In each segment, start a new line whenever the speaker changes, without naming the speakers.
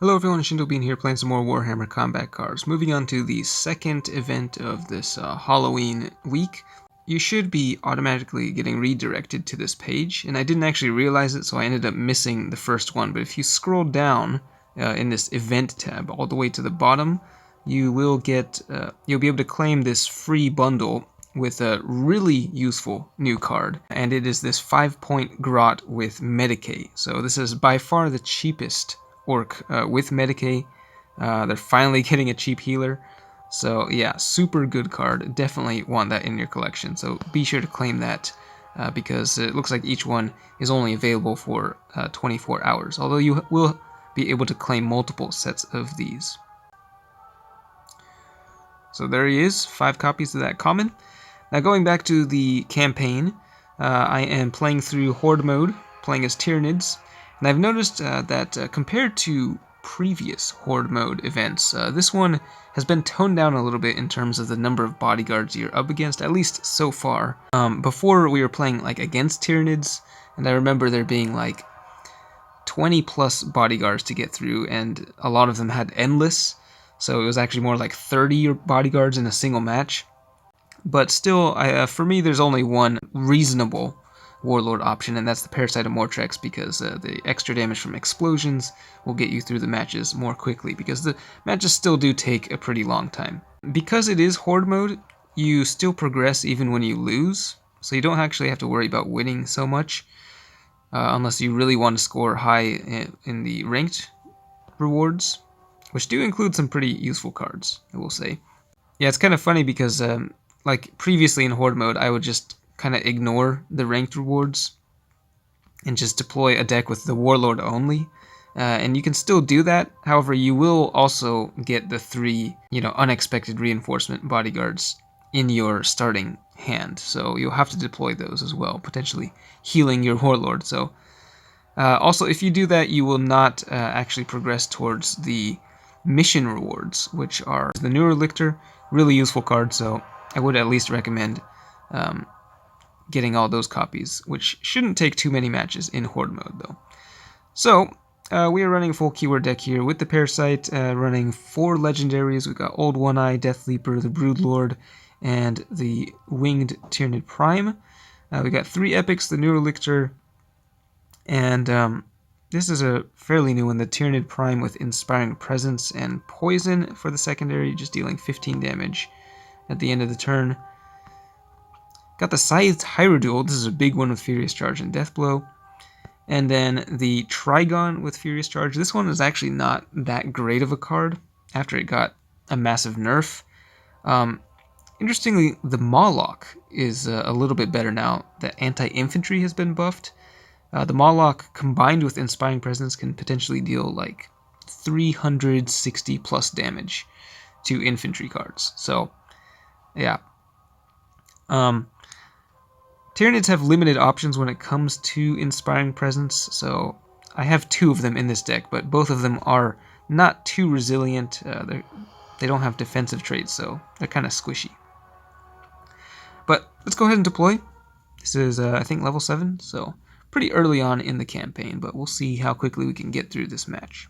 Hello everyone, Bean here playing some more Warhammer combat cards. Moving on to the second event of this Halloween week. You should be automatically getting redirected to this page, and I didn't actually realize it, so I ended up missing the first one. But if you scroll down in this event tab all the way to the bottom, you will get you'll be able to claim this free bundle with a really useful new card, and it is this 5-point Grot with Medicae. So this is by far the cheapest orc with Medicae. They're finally getting a cheap healer. So yeah, super good card. Definitely want that in your collection. So be sure to claim that because it looks like each one is only available for 24 hours. Although you will be able to claim multiple sets of these. So there he is, 5 copies of that common. Now going back to the campaign, I am playing through Horde mode, playing as Tyranids. And I've noticed that compared to previous Horde mode events, this one has been toned down a little bit in terms of the number of bodyguards you're up against, at least so far. Before we were playing like against Tyranids, and I remember there being like 20 plus bodyguards to get through, and a lot of them had endless, so it was actually more like 30 bodyguards in a single match. But still, for me, there's only one reasonable warlord option, and that's the Parasite of Mortrex, because the extra damage from explosions will get you through the matches more quickly, because the matches still do take a pretty long time. Because it is Horde mode, you still progress even when you lose, so you don't actually have to worry about winning so much, unless you really want to score high in the ranked rewards, which do include some pretty useful cards, I will say. Yeah, it's kind of funny because like previously in Horde mode, I would just kind of ignore the ranked rewards and just deploy a deck with the Warlord only. And you can still do that. However, you will also get the 3, unexpected reinforcement bodyguards in your starting hand. So you'll have to deploy those as well, potentially healing your Warlord. So also, if you do that, you will not actually progress towards the mission rewards, which are the Newer Lictor, really useful card. So I would at least recommend getting all those copies, which shouldn't take too many matches in Horde mode, though. So, we are running a full keyword deck here with the Parasite, running 4 legendaries. We've got Old One-Eye, Death Leaper, the Broodlord, and the Winged Tyranid Prime. We got 3 epics, the Newer Lictor, and this is a fairly new one, the Tyranid Prime with Inspiring Presence and Poison for the secondary, just dealing 15 damage at the end of the turn. Got the Scythed Hierodual, this is a big one with Furious Charge and Deathblow. And then the Trigon with Furious Charge. This one is actually not that great of a card after it got a massive nerf. Interestingly, the Mawloc is a little bit better now that Anti-Infantry has been buffed. The Mawloc combined with Inspiring Presence can potentially deal like 360 plus damage to infantry cards. So, yeah. Tyranids have limited options when it comes to Inspiring Presence, so I have 2 of them in this deck, but both of them are not too resilient. They don't have defensive traits, so they're kind of squishy. But let's go ahead and deploy. This is, I think, level 7, so pretty early on in the campaign, but we'll see how quickly we can get through this match.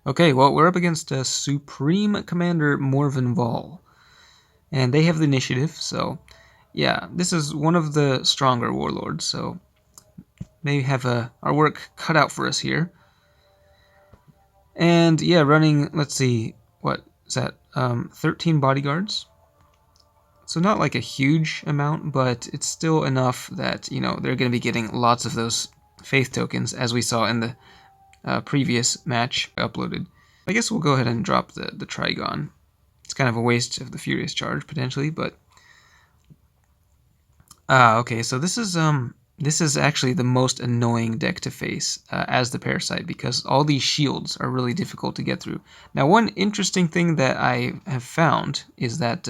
Okay, well, we're up against Supreme Commander Morven Vol, and they have the initiative, so yeah, this is one of the stronger warlords, so maybe have our work cut out for us here. And yeah, running, let's see, what is that, 13 bodyguards. So not like a huge amount, but it's still enough that, they're going to be getting lots of those faith tokens, as we saw in the previous match uploaded. I guess we'll go ahead and drop the Trigon. It's kind of a waste of the Furious Charge, potentially, but okay, so this is actually the most annoying deck to face as the Parasite, because all these shields are really difficult to get through. Now, one interesting thing that I have found is that,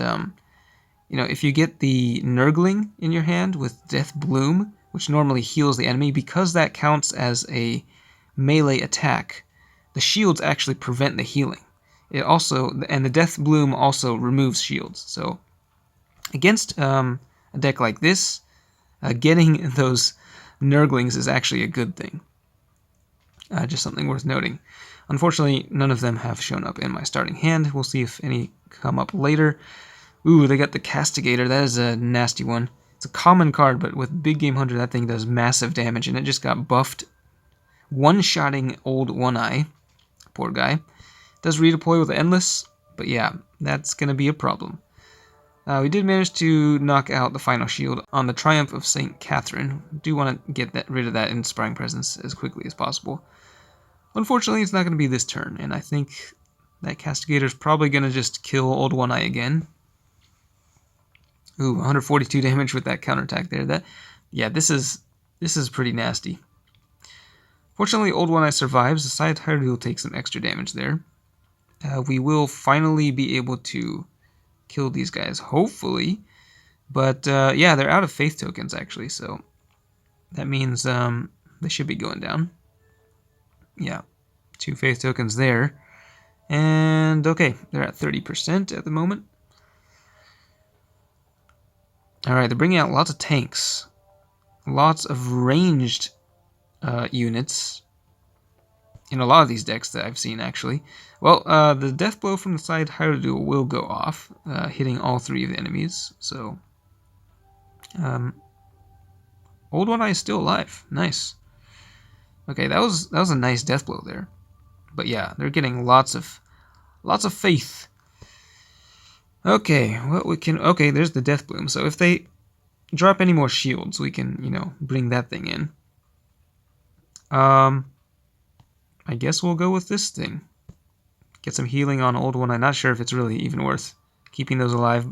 if you get the Nurgling in your hand with Death Bloom, which normally heals the enemy, because that counts as a melee attack, the shields actually prevent the healing. And the Death Bloom also removes shields, so against a deck like this, getting those Nurglings is actually a good thing. Just something worth noting. Unfortunately, none of them have shown up in my starting hand. We'll see if any come up later. Ooh, they got the Castigator. That is a nasty one. It's a common card, but with Big Game Hunter, that thing does massive damage, and it just got buffed. One-shotting Old One-Eye. Poor guy. Does redeploy with Endless, but yeah, that's going to be a problem. We did manage to knock out the final shield on the Triumph of St. Catherine. Do want to get rid of that Inspiring Presence as quickly as possible. Unfortunately, it's not going to be this turn, and I think that Castigator is probably going to just kill Old One-Eye again. Ooh, 142 damage with that counterattack there. Yeah, this is pretty nasty. Fortunately, Old One-Eye survives. The side Horde will take some extra damage there. We will finally be able to kill these guys, hopefully. But yeah, they're out of faith tokens actually, so that means they should be going down. Yeah, 2 faith tokens there. And okay, they're at 30% at the moment. Alright, they're bringing out lots of tanks. Lots of ranged units in a lot of these decks that I've seen, actually. Well, the death blow from the side Hyrule will go off, hitting all 3 of the enemies, so... Old One-Eye is still alive. Nice. Okay, that was a nice death blow there. But yeah, they're getting lots of faith. Okay, well, okay, there's the Death Bloom. So if they drop any more shields, we can, bring that thing in. I guess we'll go with this thing. Get some healing on Old One. I'm not sure if it's really even worth keeping those alive.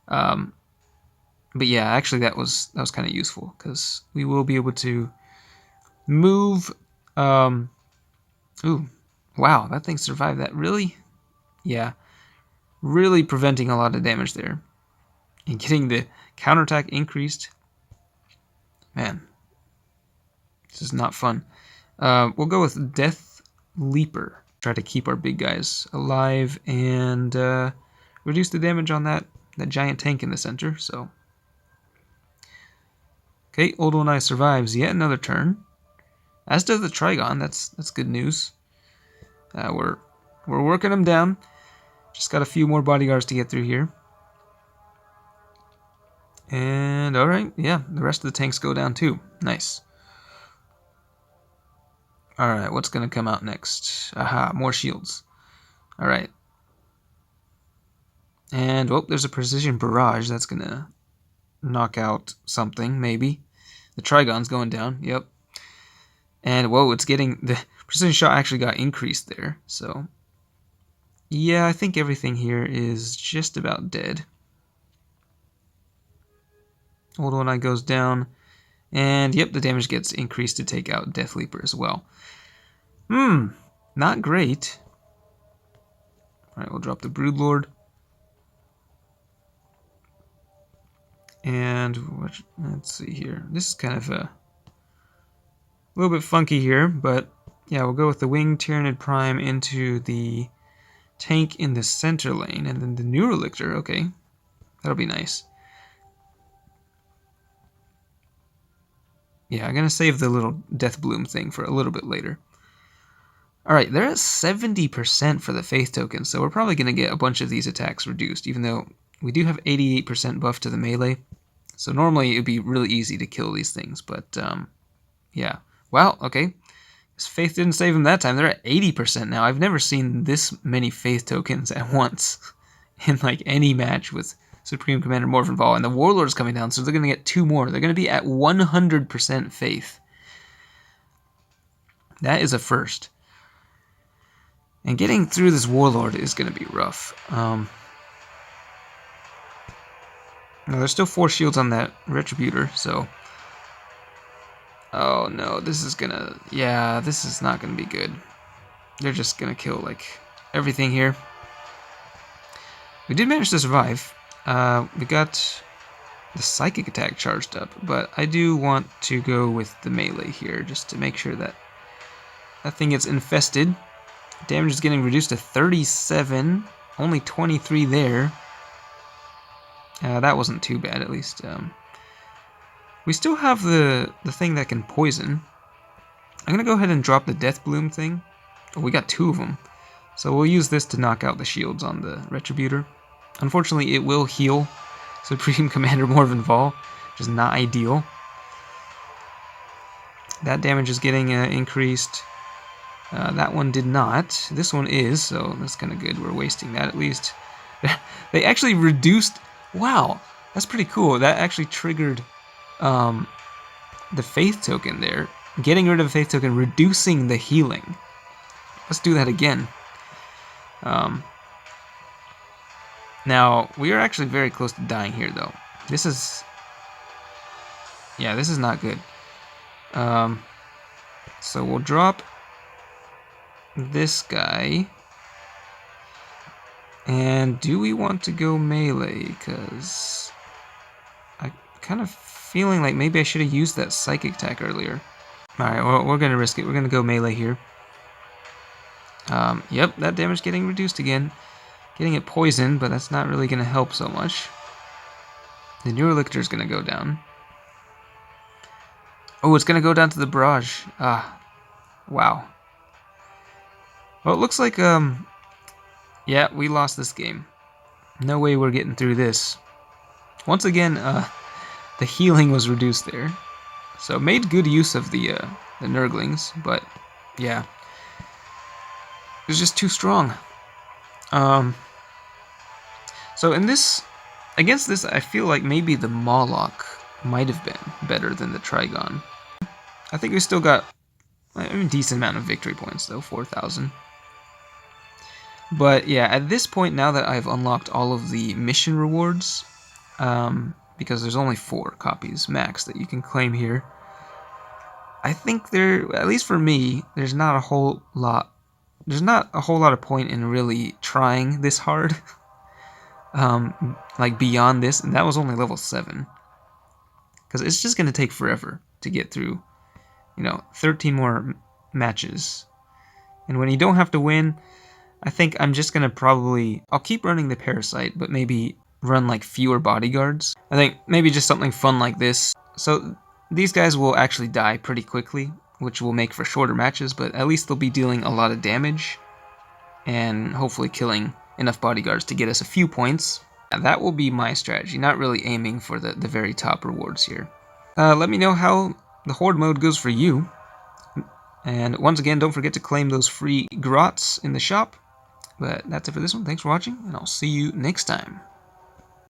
But yeah, actually that was kind of useful because we will be able to move. Ooh, wow, that thing survived that. Really? Yeah. Really preventing a lot of damage there. And getting the counterattack increased. Man. This is not fun. We'll go with Death Leaper. Try to keep our big guys alive and reduce the damage on that giant tank in the center. So, okay, Old One-Eye survives yet another turn. As does the Trigon. That's good news. We're working them down. Just got a few more bodyguards to get through here. And, alright, yeah, the rest of the tanks go down too. Nice. Alright, what's going to come out next? Aha, more shields. Alright. And, oh, there's a precision barrage. That's going to knock out something, maybe. The Trigon's going down, yep. And, whoa, it's getting... The precision shot actually got increased there, so... Yeah, I think everything here is just about dead. Old One-Eye goes down. And, yep, the damage gets increased to take out Death Leaper as well. Not great. Alright, we'll drop the Broodlord. And, let's see here. This is kind of a little bit funky here, but, yeah, we'll go with the Winged Tyranid Prime into the tank in the center lane, and then the Neurolictor, okay. That'll be nice. Yeah, I'm going to save the little Death Bloom thing for a little bit later. Alright, they're at 70% for the Faith token, so we're probably going to get a bunch of these attacks reduced, even though we do have 88% buff to the melee. So normally it would be really easy to kill these things, but yeah. Well, okay. This Faith didn't save them that time. They're at 80% now. I've never seen this many Faith tokens at once in like any match with Supreme Commander Morvenval. And the Warlord's coming down, so they're going to get 2 more. They're going to be at 100% Faith. That is a first. And getting through this Warlord is going to be rough. Now, there's still 4 shields on that Retributor, so... Oh no, this is gonna... Yeah, this is not gonna be good. They're just gonna kill, like, everything here. We did manage to survive. We got the Psychic attack charged up, but I do want to go with the melee here, just to make sure that that thing gets infested. Damage is getting reduced to 37, only 23 there. That wasn't too bad, at least. We still have the thing that can poison. I'm going to go ahead and drop the Death Bloom thing. Oh, we got 2 of them. So we'll use this to knock out the shields on the Retributor. Unfortunately, it will heal Supreme Commander Morven Vol, which is not ideal. That damage is getting increased. That one did not. This one is, so that's kind of good. We're wasting that at least. They actually reduced... Wow, that's pretty cool. That actually triggered the Faith Token there. Getting rid of the Faith Token, reducing the healing. Let's do that again. Now, we are actually very close to dying here, though. This is... Yeah, this is not good. So we'll drop this guy. And do we want to go melee? Because I'm kind of feeling like maybe I should have used that psychic attack earlier. Alright, well, we're going to risk it. We're going to go melee here. Yep, that damage getting reduced again. Getting it poisoned, but that's not really going to help so much. The Neurolictor is going to go down. Oh, it's going to go down to the barrage. Ah, wow. Well, it looks like, yeah, we lost this game. No way we're getting through this. Once again, the healing was reduced there. So made good use of the Nurglings, but yeah. It was just too strong. So in this, against this, I feel like maybe the Moloch might have been better than the Trigon. I think we still got a decent amount of victory points, though, 4,000. But yeah, at this point, now that I've unlocked all of the mission rewards, because there's only 4 copies max that you can claim here, I think there, at least for me, there's not a whole lot of point in really trying this hard. Like beyond this, and that was only level 7. Because it's just going to take forever to get through, 13 more matches. And when you don't have to win, I think I'm just going to I'll keep running the Parasite, but maybe run like fewer bodyguards. I think maybe just something fun like this. So these guys will actually die pretty quickly, which will make for shorter matches, but at least they'll be dealing a lot of damage and hopefully killing enough bodyguards to get us a few points. That will be my strategy, not really aiming for the very top rewards here. Let me know how the Horde mode goes for you. And once again, don't forget to claim those free Grots in the shop. But that's it for this one. Thanks for watching, and I'll see you next time.